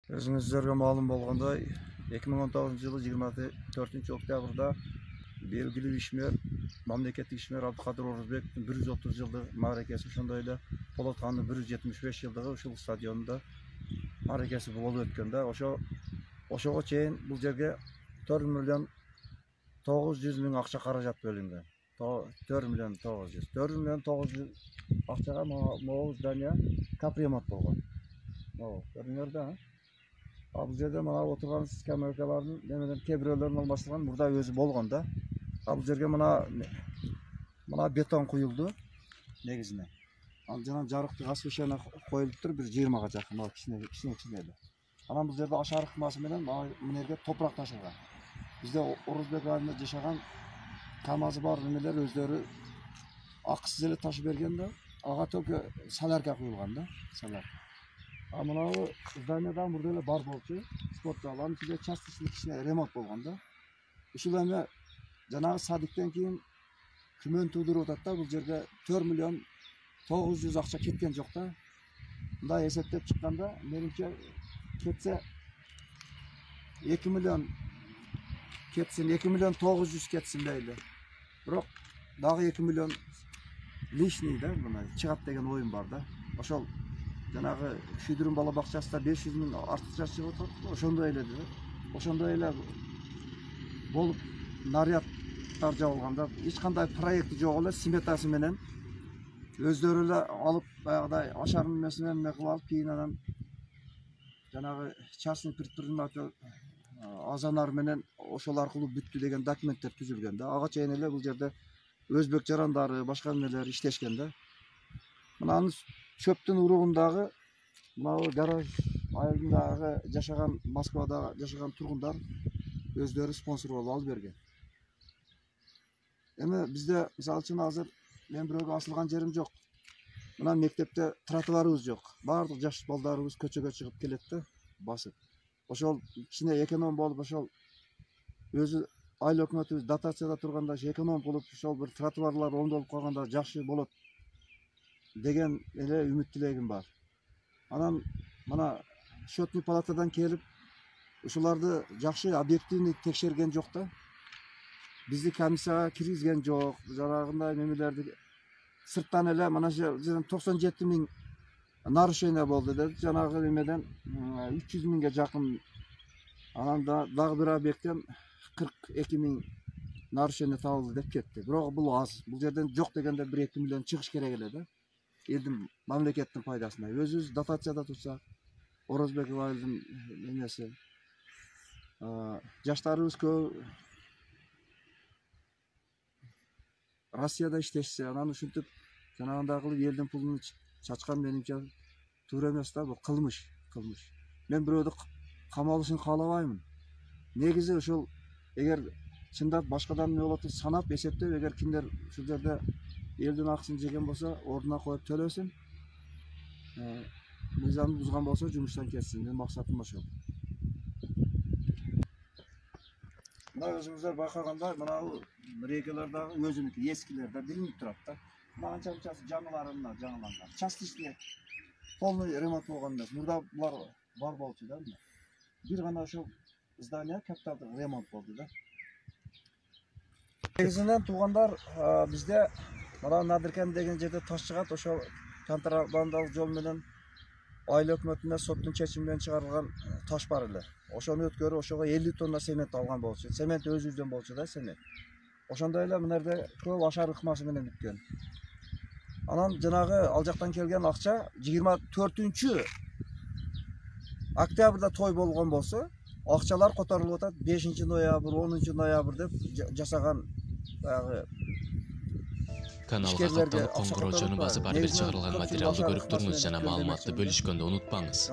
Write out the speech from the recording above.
Özünüzlerге malum bolğonday 2019-yılı 24-oktyabrda belgili işmer, mamleketlik işmer Abdulkadir Oruzbek'in 130 yıllık marekesi, şondayla Polat Han'ın 175 yıllığı uşul stadionunda marekesi bolup ötkende. Oşoga çeyin bu жерге 4 milyon 900 bin akça karajat bölüngen. 4 milyon 900. 4 milyon 900 akçaga Moğol zdanya kaprimot bolğon. Görünür da. Bu жерде мына отырған скамейкалардың немеден кейбіреулерін алмастырған burada өзі болған да. Бұл жерге мына бетон құйылды негізіне. Жаңа жарықты освещение қойылып тұр, бір 20-ға жақын, мына кішкене. Анан бұл жерде ашарық қымасыменен мына жерге топырақ ташылған. Бізде Орузбек айында жашаған камазы бар немелер өздері ақысыз эле ташып берген да, ага только солярка құйылған да, солярка. Мынау зданиядан burada эле бар болчу, спорт залы, içinde частичный кичине ремонт болгон да. Ушул эми жанагы садиктен кийин күмөн туудуруп атат да, бул жерге 4 миллион 900 акча кеткен жок да. Мындай эсептеп чыкканда, менимче кетсе 2 миллион кетсин, 2 миллион 900 кетсин дейли. Бирок дагы 2 миллион лишний да, мына чыгат деген оюм бар да. Ошол жанагы Шүйдүрүн бала бакчасында 500 миң артыкча чыгып атат. Ошондой эле да. Ошондой эле болуп нарядтар жабылганда эч кандай проект жок эле, сметасы менен өздөрү эле алып баягыдай ашарын эмеси менен эме кылып алып, кийин анан жанагы частный предприниматель азанар менен ошол аркылуу бүттү деген документтер түзүлгөн да. Ага чейин эле бул жерде өзбек жарандары, башка эмелер иштешкен да. Мынаны çöptün uruğundagы мынау гараж айылындагы жашаган, Москвада жашаган тургундар өздөрү спонсор болуп алып берген. Эми бизде мисалы үчүн азыр мен бирөөгө асылган жерим жок. Мына мектепте тротуарыбыз жок. Баардык жаш балдарыбыз көчөгө чыгып келет да, басып. Ошол кичине эконом болуп, ошол өзү айыл өкмөтүбүз дотацияда турганда эконом болуп, ошол бир тротуарлар оңдолуп калганда жакшы болот деген эле үмүт тилегим бар. Анан мына счетный палатадан келип ушуларды жакшы объективный текшерген жок да. Бизди комиссияга киргизген жок. Жанагындай немелерди сырттан эле мына 97 миң нарушение болду деди. Жанагы немеден 300 миңге жакын. Анан дагы бир объекттен 42 миң нарушение табылды деп кетти. Бирок бул аз. Бул жерден жок дегенде 1-2 миллион чыгыш керек эле да. Eldim mamleketin faydasına. Özümüz dotatsiyada tutsak, Oruzbek ayılдын emesi. Жаштарыбыз көп Россияда иштешсе, анан ушинтип жанагындай кылып элдин пулун чачкан менимче туура эмес да, бул кылмыш. Мен бирөөдү камалышын каалабаймын. Негизи ошол эгер чындап башкадан эмне болот санап эсептеп, эгер кимдер ушул жерде элдин акысын жеген болсо, ордуна коюп төлөсүн. Мыйзамды бузган болсо, жумуштан кетсин. Менин максатым ошол. Мына өзүңүздөр байкагандай, мына рекалардагы өзүнүкү эскилерде билинип турат да. Мына анча-мынчасы жаңыланган. Частичный полный ремонт болгон эмес. Мурда булар бар болчу да. Бир гана ошол здание капиталдык ремонт болду да. Негизинен туугандар, бизде мына Надыркен деген жерде таш чыгат, ошол контрабандалык жол менен айыл өкмөтүнө соттун чечими менен чыгарылган таш бар эле. Ошону өткөрүп, ошого 50 тонна цемент алган болчу. Цемент өзүбүздөн болчу да, цемент. Ошондой эле мына жерде көп ашар ыкмасы менен бүткөн. Анан жанагы ал жактан келген акча 24 октябрда той болгон болсо, акчалар которулуп атат 5 ноябрь, 10 ноябрь деп жасаган баягы Kanalga катталып, коңгуроо жөнү басып, ар бир чыгарылган материалды көрүп туруңуз жана маалыматты бөлүшкөндү унутпаңыз.